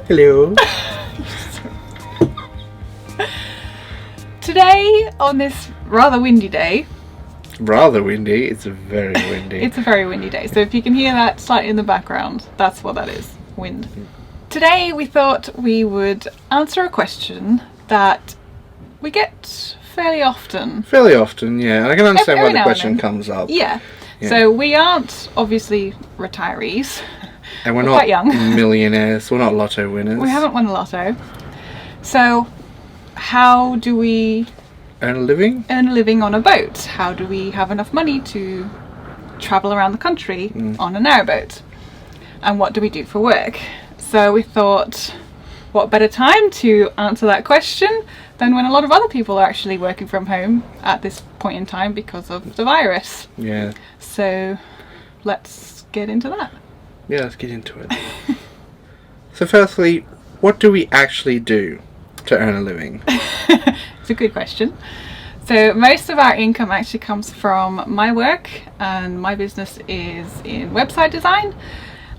Hello. Today, on this rather windy day... Rather windy. It's very windy. It's a very windy day, so if you can hear that slightly in the background, that's what that is, wind. Today we thought we would answer a question that we get fairly often. Fairly often, yeah. And I can understand Every why the now question and then. comes up. Yeah. Yeah. So we aren't obviously retirees. And we're We're not quite young. millionaires. We're not lotto winners. We haven't won the lotto. So how do we Earn a living? earn a living on a boat? How do we have enough money to travel around the country on a narrowboat? And what do we do for work? So we thought, what better time to answer that question than when a lot of other people are actually working from home at this point in time because of the virus. Yeah. So let's get into that. Yeah, let's get into it. So firstly, what do we actually do to earn a living? It's a good question. So most of our income actually comes from my work, and my business is in website design.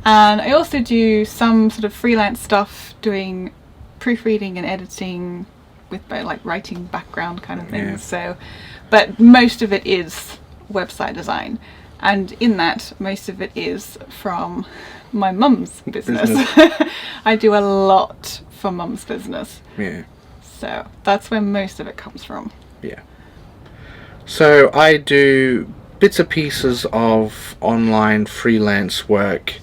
And I also do some sort of freelance stuff doing proofreading and editing with like writing background kind of things. Yeah. So, but most of it is website design. And in that, most of it is from my mum's business. I do a lot for mum's business. Yeah. So that's where most of it comes from. Yeah. So I do bits and pieces of online freelance work.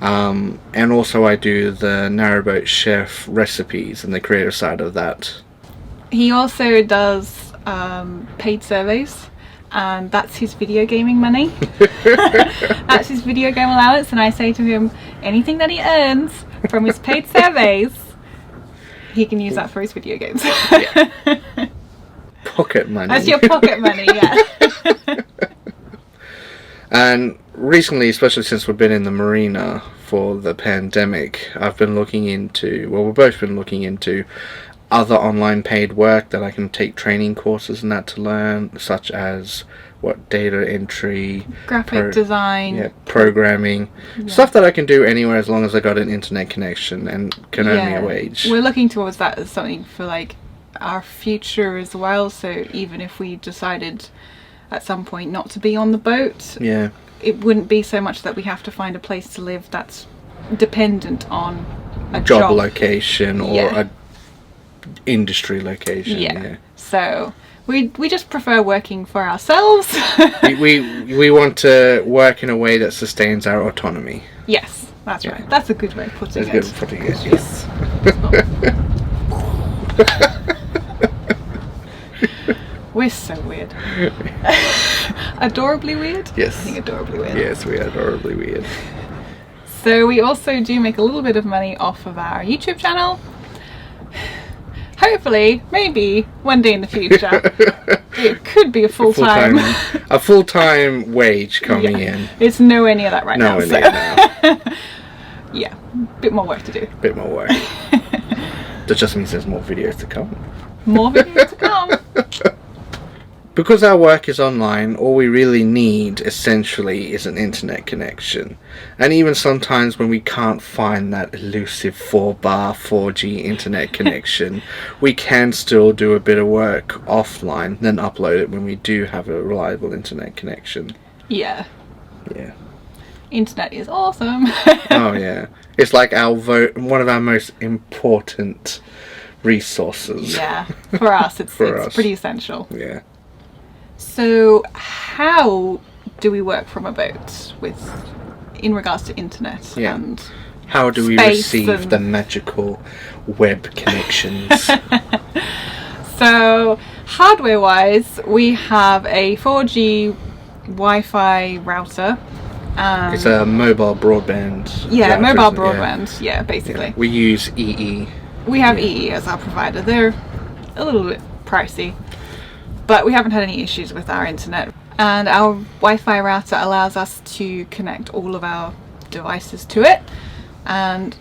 And also I do the Narrowboat Chef recipes and the creative side of that. He also does paid surveys, and that's his video gaming money. That's his video game allowance, and I say to him, anything that he earns from his paid surveys, he can use that for his video games. Pocket money. That's your pocket money, yeah. And recently, especially since we've been in the marina for the pandemic, I've been looking into, well, we've both been looking into other online paid work that I can take training courses and that to learn, such as data entry, Graphic design. yeah, programming, stuff that I can do anywhere as long as I got an internet connection and can earn me a wage. We're looking towards that as something for like our future as well. So even if we decided at some point not to be on the boat, Yeah, it wouldn't be so much that we have to find a place to live that's dependent on a job location or Yeah. a industry location. Yeah. So we just prefer working for ourselves. we want to work in a way that sustains our autonomy. Yes, that's Yeah. right. That's a good way of putting That's it. good for putting it. Yes. We're so weird. Adorably weird? Yes. I think adorably weird. Yes, we are adorably weird. So we also do make a little bit of money off of our YouTube channel. Hopefully, maybe one day in the future, it could be a full-time. A full-time wage coming in. It's nowhere near that right now. Nowhere So. near now. Yeah, bit more work to do. Bit more work. That just means there's more videos to come. More videos to come. Because our work is online, all we really need essentially is an internet connection. And even sometimes when we can't find that elusive 4-bar 4G internet connection, we can still do a bit of work offline, then upload it when we do have a reliable internet connection. Yeah, Yeah. internet is awesome. Oh yeah. It's like one of our most important resources. Yeah, for us, it's us. pretty essential. Yeah. So how do we work from a boat in regards to internet? Yeah. And How do we space receive and- the magical web connections? So hardware-wise, we have a 4G Wi-Fi router. It's a mobile broadband. Yeah, router, mobile isn't it? broadband. Yeah, basically. Yeah. We use EE. We have EE as our provider. They're a little bit pricey, but we haven't had any issues with our internet. And our Wi-Fi router allows us to connect all of our devices to it. And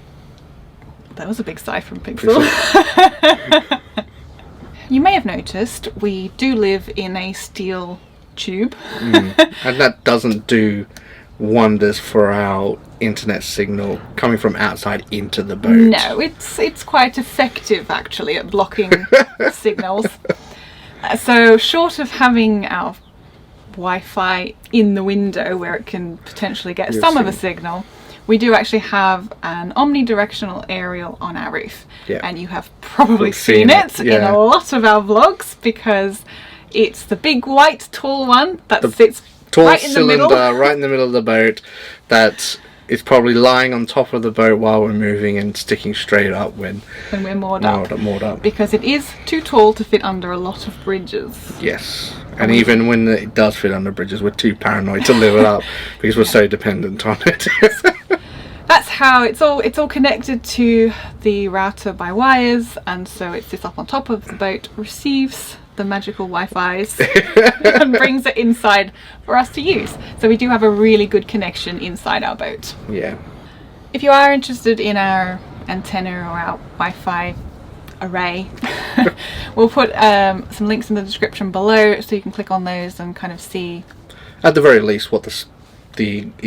that was a big sigh from Pixel. You may have noticed we do live in a steel tube. And that doesn't do wonders for our internet signal coming from outside into the boat. No, it's quite effective actually at blocking signals. So short of having our Wi-Fi in the window where it can potentially get some of a signal, we do actually have an omnidirectional aerial on our roof. Yeah. And you have probably seen it in a lot of our vlogs, because it's the big white tall one that sits Tall right in the cylinder middle. right in the middle of the boat that is probably lying on top of the boat while we're moving and sticking straight up when we're moored up. Because it is too tall to fit under a lot of bridges. Yes. And even when it does fit under bridges, we're too paranoid to lift it up because we're so dependent on it. That's how it's all connected to the router by wires, and so it sits up on top of the boat, receives the magical Wi-Fi's and brings it inside for us to use. So we do have a really good connection inside our boat. Yeah. If you are interested in our antenna or our Wi-Fi array, we'll put some links in the description below so you can click on those and kind of see, at the very least, what the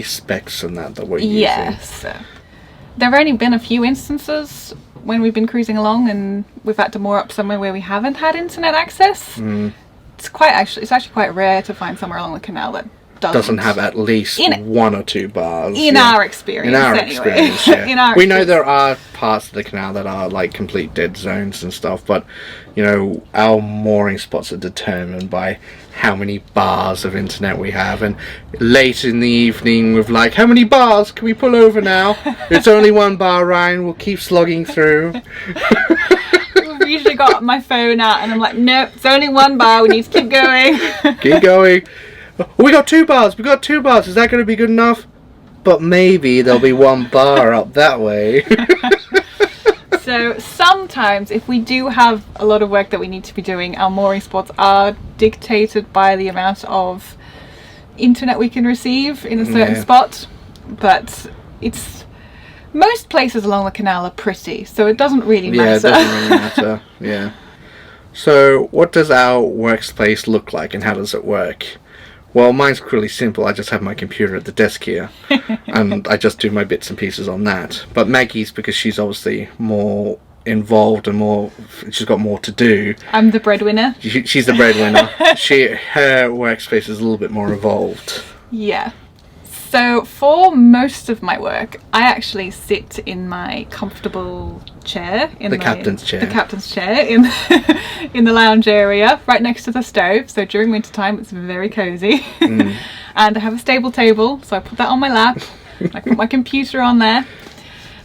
specs and that we're using. Yes. There have only been a few instances when we've been cruising along and we've had to moor up somewhere where we haven't had internet access. It's actually quite rare to find somewhere along the canal that doesn't have at least one or two bars. In our experience, yeah. We know there are parts of the canal that are like complete dead zones and stuff, but you know, our mooring spots are determined by how many bars of internet we have, and late in the evening we're like, how many bars can we pull over now? It's only one bar, Ryan, we'll keep slogging through. I've usually got my phone out and I'm like, nope, it's only one bar, we need to keep going. Keep going. We got 2 bars, is that going to be good enough? But maybe there'll be 1 bar up that way. So sometimes if we do have a lot of work that we need to be doing, our mooring spots are dictated by the amount of internet we can receive in a certain spot, but most places along the canal are pretty, so it doesn't really matter. Yeah, it doesn't really matter. Yeah. So what does our workspace look like and how does it work? Well, mine's really simple. I just have my computer at the desk here and I just do my bits and pieces on that. But Maggie's, because she's obviously more involved and she's got more to do. I'm the breadwinner. She's the breadwinner. Her workspace is a little bit more involved. Yeah. So for most of my work, I actually sit in my comfortable chair, the captain's chair in the lounge area, right next to the stove. So during winter time, it's very cozy. And I have a stable table, so I put that on my lap. I put my computer on there.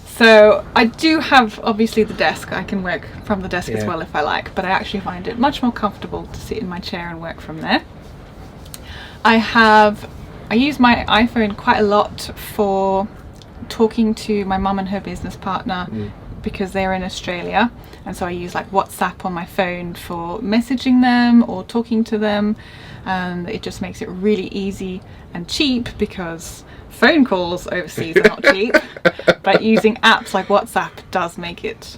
So I do have obviously the desk. I can work from the desk as well if I like, but I actually find it much more comfortable to sit in my chair and work from there. I use my iPhone quite a lot for talking to my mum and her business partner because they're in Australia, and so I use like WhatsApp on my phone for messaging them or talking to them, and it just makes it really easy and cheap because phone calls overseas are not cheap, but using apps like WhatsApp does make it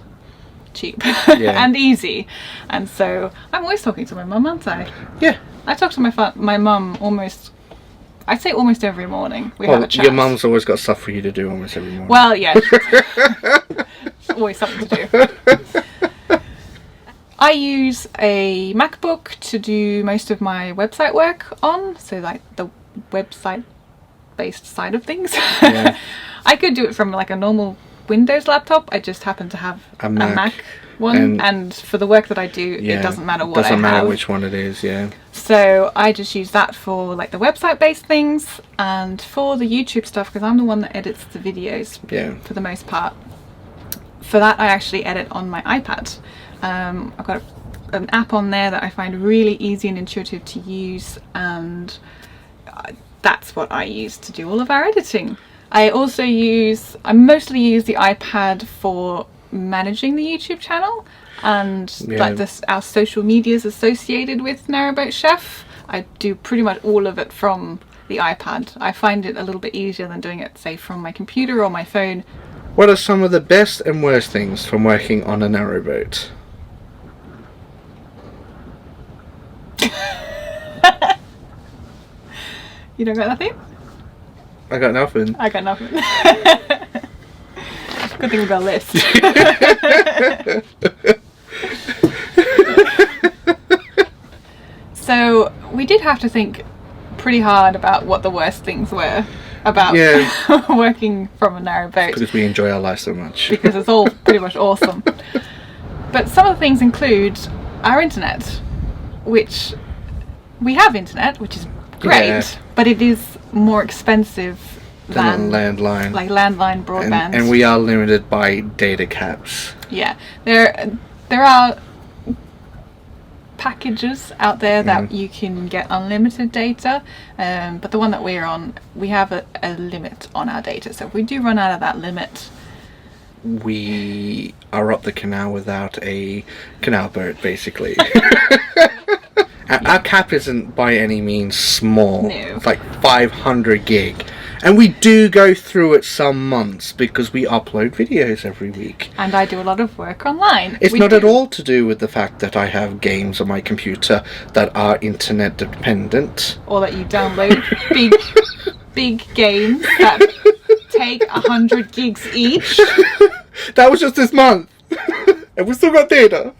cheap and easy. And so I'm always talking to my mum, aren't I? Yeah. I talk to my mum I'd say almost every morning. We have a chat. Your mum's always got stuff for you to do almost every morning. Well, yeah. Always something to do. I use a MacBook to do most of my website work on, so like the website-based side of things. Yeah. I could do it from like a normal Windows laptop. I just happen to have a Mac one, and for the work that I do, it doesn't matter what I have. Doesn't matter which one it is, yeah. So I just use that for like the website-based things and for the YouTube stuff, because I'm the one that edits the videos for the most part. For that, I actually edit on my iPad. I've got an app on there that I find really easy and intuitive to use, and that's what I use to do all of our editing. I mostly use the iPad for managing the YouTube channel and like our social medias associated with Narrowboat Chef. I do pretty much all of it from the iPad. I find it a little bit easier than doing it, say, from my computer or my phone. What are some of the best and worst things from working on a narrowboat? You don't got nothing? I got nothing. I got nothing. Good thing we got a list. So we did have to think pretty hard about what the worst things were about working from a narrowboat. Because we enjoy our life so much. Because it's all pretty much awesome. But some of the things include our internet, which we have internet, which is great, but it is more expensive than landline. Like landline broadband. And we are limited by data caps. Yeah. There are packages out there that you can get unlimited data, but the one that we're on, we have a limit on our data. So if we do run out of that limit, we are up the canal without a canal boat, basically. Our cap isn't by any means small. No. It's like 500 gig. And we do go through it some months because we upload videos every week. And I do a lot of work online. It's not at all to do with the fact that I have games on my computer that are internet dependent. Or that you download big games that take 100 gigs each. That was just this month. And we still got data.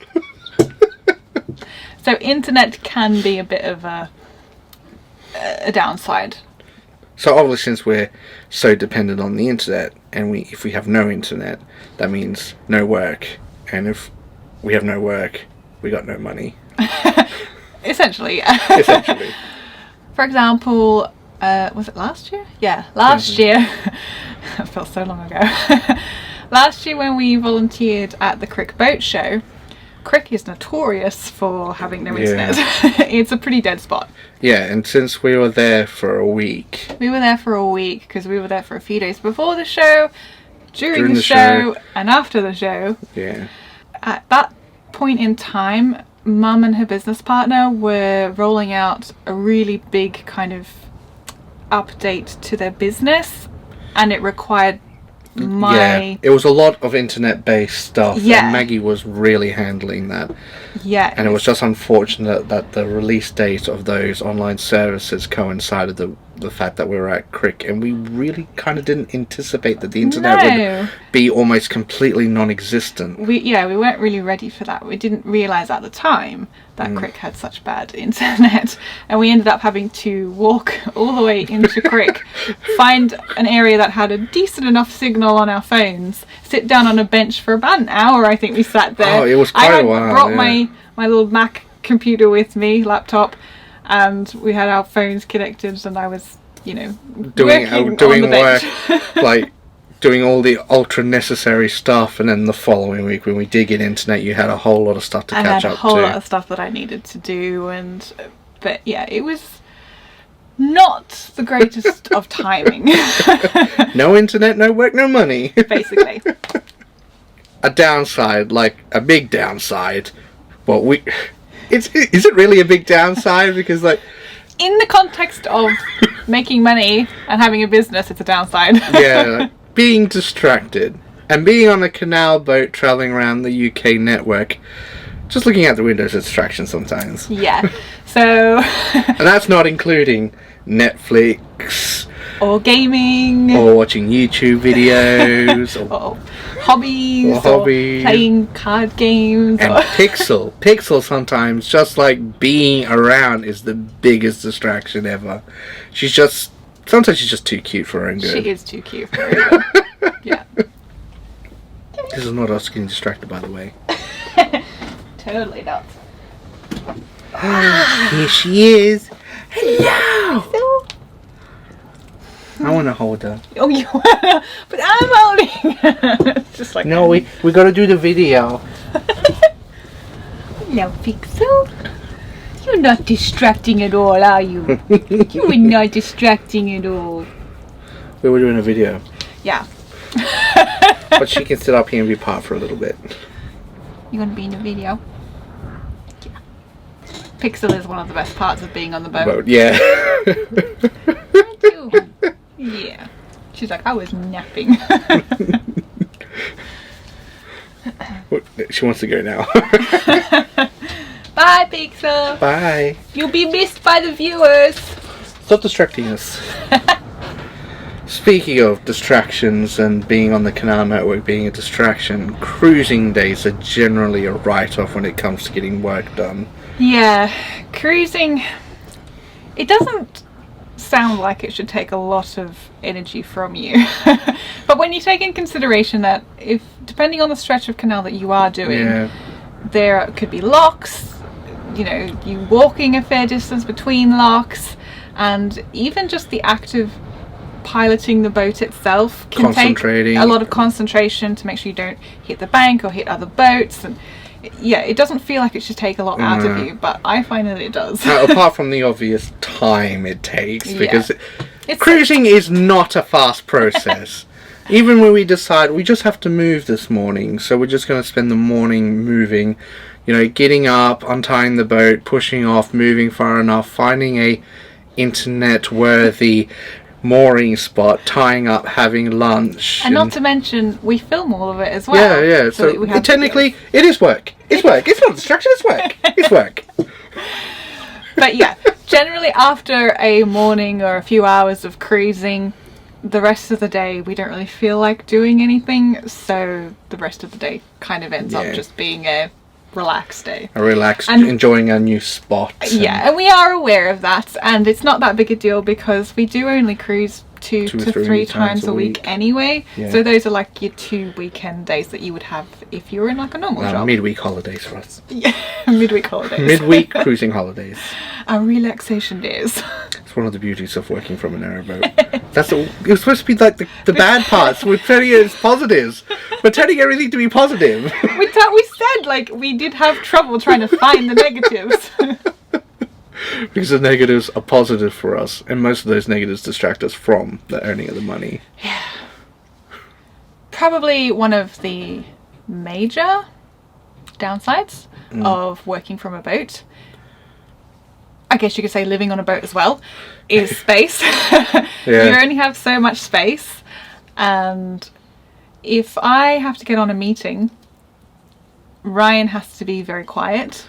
So internet can be a bit of a downside. So obviously, since we're so dependent on the internet, and if we have no internet, that means no work. And if we have no work, we got no money. Essentially. Essentially. For example, was it last year? Yeah, last year. That felt so long ago. Last year when we volunteered at the Crick Boat Show, Crick is notorious for having no internet. It's a pretty dead spot. Yeah, and since we were there for a week... We were there for a week because we were there for a few days before the show, during the show, and after the show. Yeah. At that point in time, Mum and her business partner were rolling out a really big kind of update to their business, and it required it was a lot of internet based stuff, and Maggie was really handling that. And it was just unfortunate that the release date of those online services coincided the fact that we were at Crick, and we really kind of didn't anticipate that the internet would be almost completely non-existent. We weren't really ready for that. We didn't realise at the time that Crick had such bad internet, and we ended up having to walk all the way into Crick, find an area that had a decent enough signal on our phones, sit down on a bench for about an hour. I think we sat there. Oh, it was quite a while. I brought my little Mac computer with me, laptop, and we had our phones connected, and I was, doing work, like doing all the ultra necessary stuff, and then the following week when we did get internet, you had a whole lot of stuff to catch up to. I had a whole lot of stuff that I needed to do, but yeah, it was not the greatest of timing. No internet, no work, no money. Basically. A downside, like a big downside. Well, is it really a big downside? Because in the context of making money and having a business, it's a downside. Yeah, being distracted and being on a canal boat traveling around the UK network, just looking out the window is a distraction sometimes. Yeah, so... And that's not including Netflix... Or gaming... Or watching YouTube videos... or hobbies... Or playing card games... And Pixel. Pixel sometimes, just like being around, is the biggest distraction ever. Sometimes she's just too cute for her own good. She is too cute for her own good. Yeah. This is not us getting distracted, by the way. Totally not. Here she is. Hello. I want to hold her. Oh, you wanna? But I'm holding her. Just like no, we got to do the video. Hello, Pixel. You're not distracting at all, are you? You were not distracting at all. We were doing a video. Yeah. But she can sit up here and be part for a little bit. You want to be in the video? Yeah. Pixel is one of the best parts of being on the boat. Yeah. I do. Yeah. She's like, I was napping. She wants to go now. Bye, Pixel. Bye. You'll be missed by the viewers. Stop distracting us. Speaking of distractions and being on the canal network being a distraction, cruising days are generally a write-off when it comes to getting work done. Yeah, cruising, it doesn't sound like it should take a lot of energy from you. But when you take in consideration that if, depending on the stretch of canal that you are doing, there could be locks, you know, you walking a fair distance between locks, and even just the act of piloting the boat itself can take a lot of concentration to make sure you don't hit the bank or hit other boats. And yeah, it doesn't feel like it should take a lot out of you, but I find that it does. Apart from the obvious time it takes, because cruising is not a fast process. Even when we decide we just have to move this morning, so we're just going to spend the morning moving, you know, getting up, untying the boat, pushing off, moving far enough, finding a internet-worthy mooring spot, tying up, having lunch, and not to mention we film all of it as well. Yeah. So technically, it is work. It's work. It's not distraction. It's work. It's work. But yeah, generally after a morning or a few hours of cruising, the rest of the day we don't really feel like doing anything. So the rest of the day kind of ends up just being a relaxed day. Enjoying a new spot. And we are aware of that, and it's not that big a deal because we do only cruise two to three times a week anyway. So those are like your 2 weekend days that you would have if you were in like a normal job. Midweek holidays for us. Yeah, midweek holidays. Midweek cruising holidays. Our relaxation days. It's one of the beauties of working from an airboat. It was supposed to be like the bad parts. We're turning it as positives. We're turning everything to be positive. We said like we did have trouble trying to find the negatives. Because the negatives are positive for us, and most of those negatives distract us from the earning of the money. Yeah. Probably one of the major downsides of working from a boat, I guess you could say living on a boat as well, is space. You only have so much space, and if I have to get on a meeting, Ryan has to be very quiet.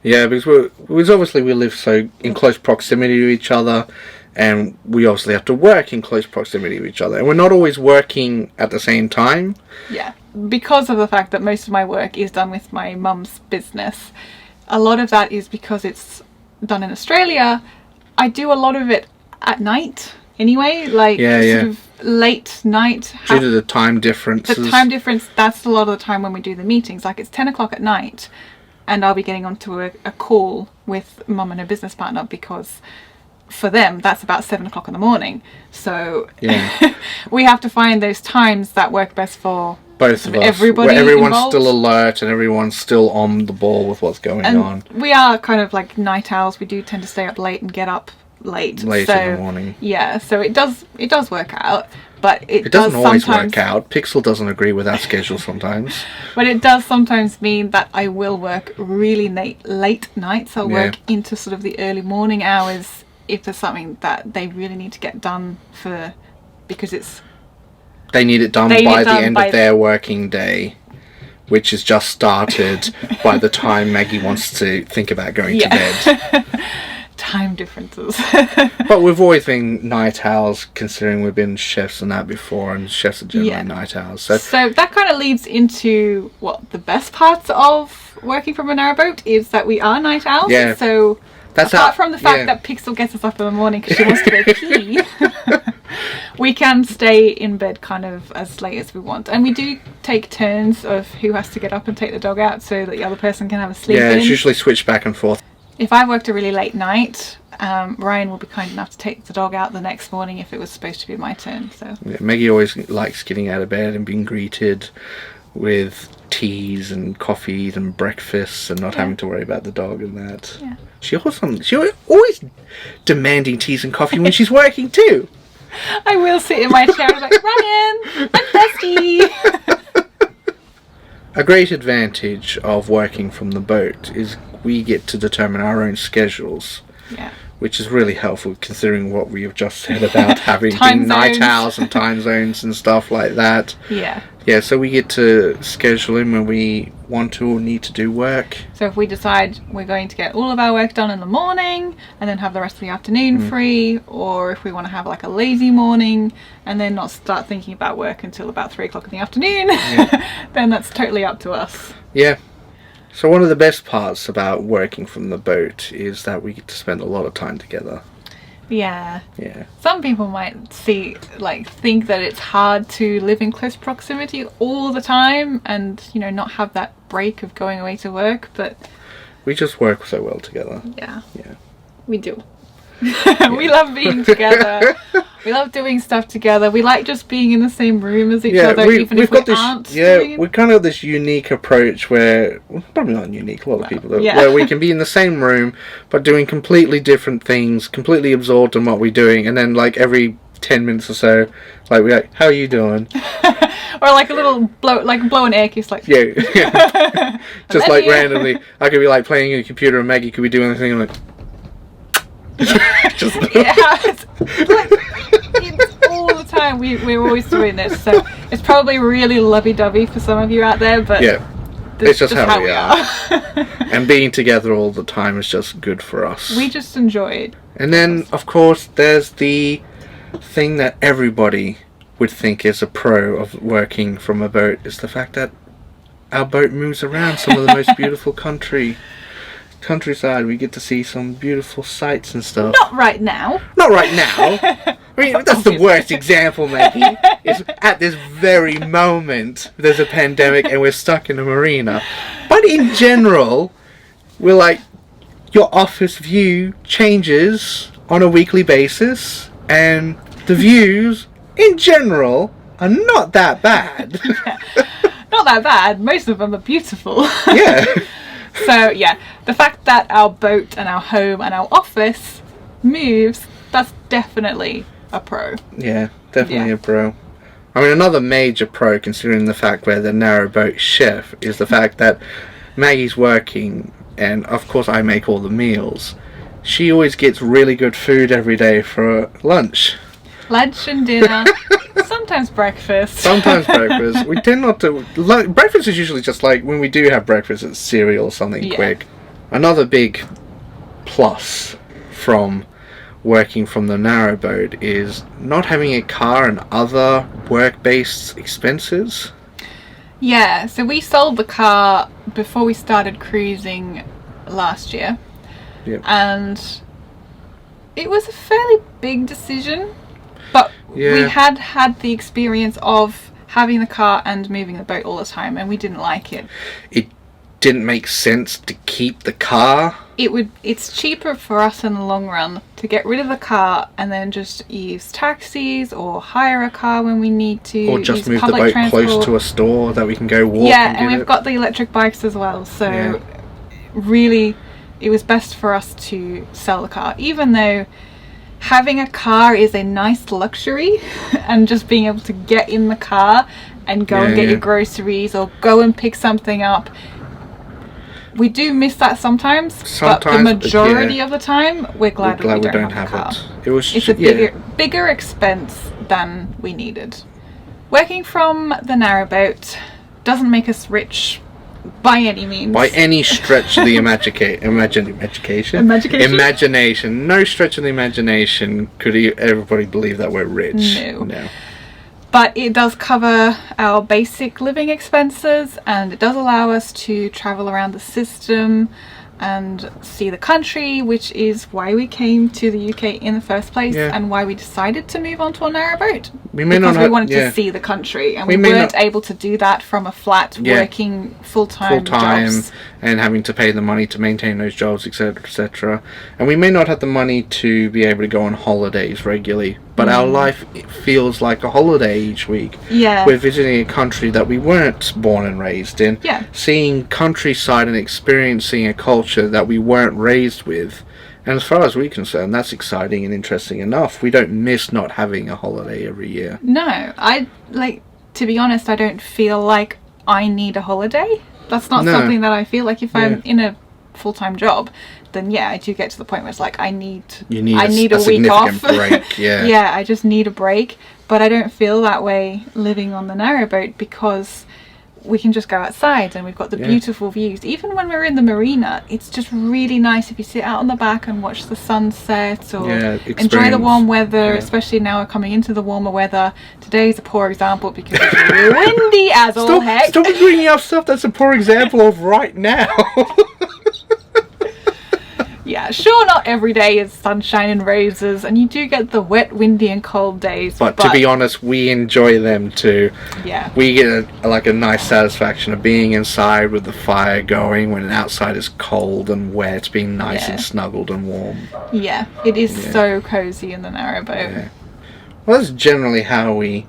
Yeah, because obviously we live so in close proximity to each other, and we obviously have to work in close proximity to each other, and we're not always working at the same time. Yeah, because of the fact that most of my work is done with my mum's business. A lot of that is because it's done in Australia. I do a lot of it at night anyway, like sort of late night. Due to the time differences. The time difference, that's a lot of the time when we do the meetings. Like it's 10 o'clock at night, and I'll be getting onto a call with mum and her business partner because for them that's about 7 o'clock in the morning. So we have to find those times that work best for both of us. Everybody where everyone's involved. Still alert and everyone's still on the ball with what's going on. We are kind of like night owls. We do tend to stay up late and get up late in the morning. Yeah, so it does work out. But it doesn't always work out. Pixel doesn't agree with our schedule sometimes. But it does sometimes mean that I will work really late nights. I'll work into sort of the early morning hours if there's something that they really need to get done because they need it done by the end of their working day, which has just started by the time Maggie wants to think about going to bed. Time differences. But we've always been night owls, considering we've been chefs and that before, and chefs are generally night owls. So that kind of leads into what the best parts of working from an airboat is that we are night owls. Yeah. So apart from the fact that Pixel gets us up in the morning because she wants to go pee, we can stay in bed kind of as late as we want. And we do take turns of who has to get up and take the dog out so that the other person can have a sleep in. It's usually switched back and forth. If I worked a really late night, Ryan will be kind enough to take the dog out the next morning if it was supposed to be my turn. So Maggie always likes getting out of bed and being greeted with teas and coffees and breakfasts and not having to worry about the dog and that. Yeah. She always demanding teas and coffee when she's working too. I will sit in my chair and be like, Ryan, I'm thirsty. A great advantage of working from the boat is we get to determine our own schedules, which is really helpful considering what we have just said about having been night owls and time zones and stuff like that. Yeah. Yeah, so we get to schedule in when we want to or need to do work. So if we decide we're going to get all of our work done in the morning and then have the rest of the afternoon free, or if we want to have like a lazy morning and then not start thinking about work until about 3 o'clock in the afternoon, then that's totally up to us. Yeah. So one of the best parts about working from the boat is that we get to spend a lot of time together. Yeah. Yeah. Some people might think that it's hard to live in close proximity all the time and, not have that break of going away to work, but we just work so well together. Yeah. Yeah. We do. We love being together. We love doing stuff together. We like just being in the same room as each other, even if we aren't. We kind of have this unique approach where, probably not unique, a lot of people do, where we can be in the same room but doing completely different things, completely absorbed in what we're doing, and then like every 10 minutes or so, like we're like, how are you doing? Or like a little blow an air kiss, like yeah. Just like randomly, I could be like playing on a computer and Maggie could be doing anything like. It's all the time. We're always doing this, so it's probably really lovey-dovey for some of you out there, but it's just how we are. And being together all the time is just good for us. We just enjoy it. And then, of course, there's the thing that everybody would think is a pro of working from a boat, is the fact that our boat moves around some of the most beautiful countryside. We get to see some beautiful sights and stuff. Not right now. I mean, that's the worst example, Maggie. Is at this very moment there's a pandemic and we're stuck in a marina. But in general, we're like, your office view changes on a weekly basis, and the views in general are not that bad. Not that bad. Most of them are beautiful. Yeah. So yeah, the fact that our boat and our home and our office moves, that's definitely a pro. Yeah, definitely a pro. I mean, another major pro, considering the fact we're the narrowboat chef, is the fact that Maggie's working, and of course I make all the meals. She always gets really good food every day for lunch. Lunch and dinner. Sometimes breakfast. Sometimes breakfast. We tend not to. Breakfast is usually just like, when we do have breakfast, it's cereal or something quick. Another big plus from working from the narrowboat is not having a car and other work-based expenses. Yeah, so we sold the car before we started cruising last year. Yep. And it was a fairly big decision. But we had the experience of having the car and moving the boat all the time, and we didn't like it. It didn't make sense to keep the car. It's cheaper for us in the long run to get rid of the car and then just use taxis or hire a car when we need to. Or just use move the boat transport. close to a store that we can go walk. Yeah, and we've got the electric bikes as well, so really it was best for us to sell the car, even though having a car is a nice luxury, and just being able to get in the car and go and get your groceries or go and pick something up. We do miss that sometimes, but the majority of the time we're glad we don't have a car. It's a bigger expense than we needed. Working from the narrowboat doesn't make us rich by any means. By any stretch of the imagination. No stretch of the imagination could everybody believe that we're rich. No. But it does cover our basic living expenses, and it does allow us to travel around the system and see the country, which is why we came to the UK in the first place, and why we decided to move onto a narrowboat. We wanted to see the country, and we weren't able to do that from a flat working full-time jobs. And having to pay the money to maintain those jobs, etc., etc. And we may not have the money to be able to go on holidays regularly, but our life feels like a holiday each week. Yeah. We're visiting a country that we weren't born and raised in. Yeah. Seeing countryside and experiencing a culture that we weren't raised with. And as far as we're concerned, that's exciting and interesting enough. We don't miss not having a holiday every year. No, to be honest, I don't feel like I need a holiday. That's not something that I feel like. If I'm in a full-time job, then I do get to the point where it's like I need a week off. Break. I just need a break. But I don't feel that way living on the narrowboat because we can just go outside and we've got the beautiful views. Even when we're in the marina, it's just really nice if you sit out on the back and watch the sunset or enjoy the warm weather, especially now we're coming into the warmer weather. Today's a poor example because it's really windy as all heck. Stop bringing up stuff that's a poor example of right now. Yeah, sure, not every day is sunshine and roses, and you do get the wet, windy and cold days. But to be honest, we enjoy them too. Yeah. We get a nice satisfaction of being inside with the fire going when outside is cold and wet, being nice and snuggled and warm. Yeah, it is so cozy in the narrowboat. Yeah. Well, that's generally how we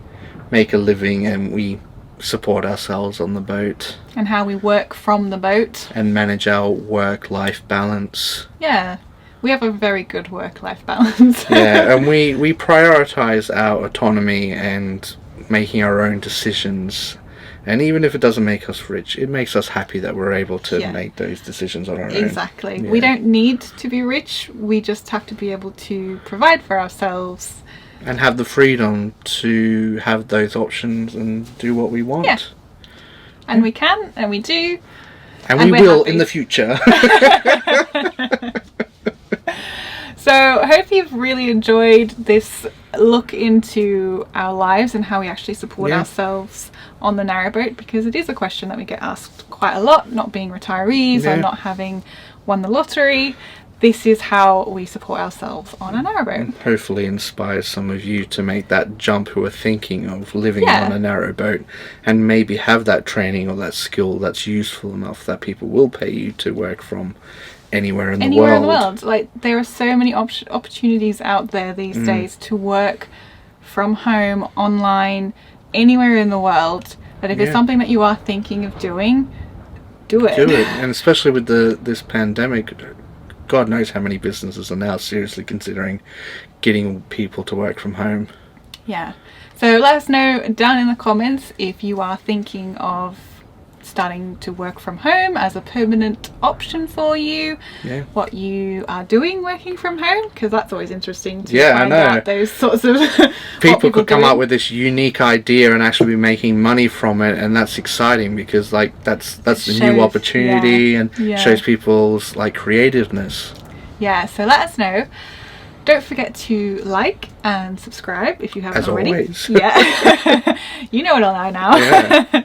make a living, and we support ourselves on the boat. And how we work from the boat. And manage our work-life balance. Yeah, we have a very good work-life balance. Yeah, and we prioritise our autonomy and making our own decisions. And even if it doesn't make us rich, it makes us happy that we're able to make those decisions on our own. Exactly. Yeah. We don't need to be rich, we just have to be able to provide for ourselves. And have the freedom to have those options and do what we want. Yeah. And we can, and we do. And we will in the future. So I hope you've really enjoyed this look into our lives and how we actually support ourselves on the narrowboat, because it is a question that we get asked quite a lot, not being retirees or not having won the lottery. This is how we support ourselves on a narrowboat. And hopefully inspires some of you to make that jump who are thinking of living on a narrowboat, and maybe have that training or that skill that's useful enough that people will pay you to work from anywhere in the world. Like, there are so many opportunities out there these days to work from home, online, anywhere in the world, that if it's something that you are thinking of doing, do it. And especially with this pandemic, God knows how many businesses are now seriously considering getting people to work from home. Yeah. So let us know down in the comments if you are thinking of starting to work from home as a permanent option for you. Yeah. What you are doing working from home, because that's always interesting to find out those sorts of people could come up with this unique idea and actually be making money from it, and that's exciting because that's the new opportunity and shows people's creativeness. Yeah, so let us know. Don't forget to like and subscribe if you haven't already. Always. Yeah. You know it all now. Yeah.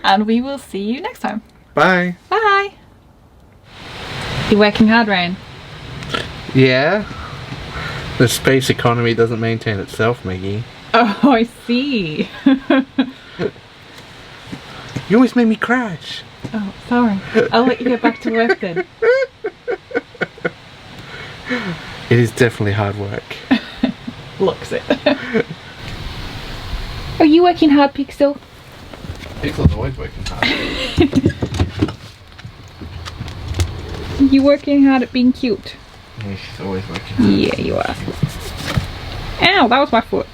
And we will see you next time. Bye. Bye. You're working hard, Ryan. Yeah. The space economy doesn't maintain itself, Maggie. Oh, I see. You always make me crash. Oh, sorry. I'll let you get back to work then. It is definitely hard work. Looks it. Are you working hard, Pixel? Pixel's always working hard. You working hard at being cute? Yeah, she's always working hard. Yeah, you are. Ow, that was my foot.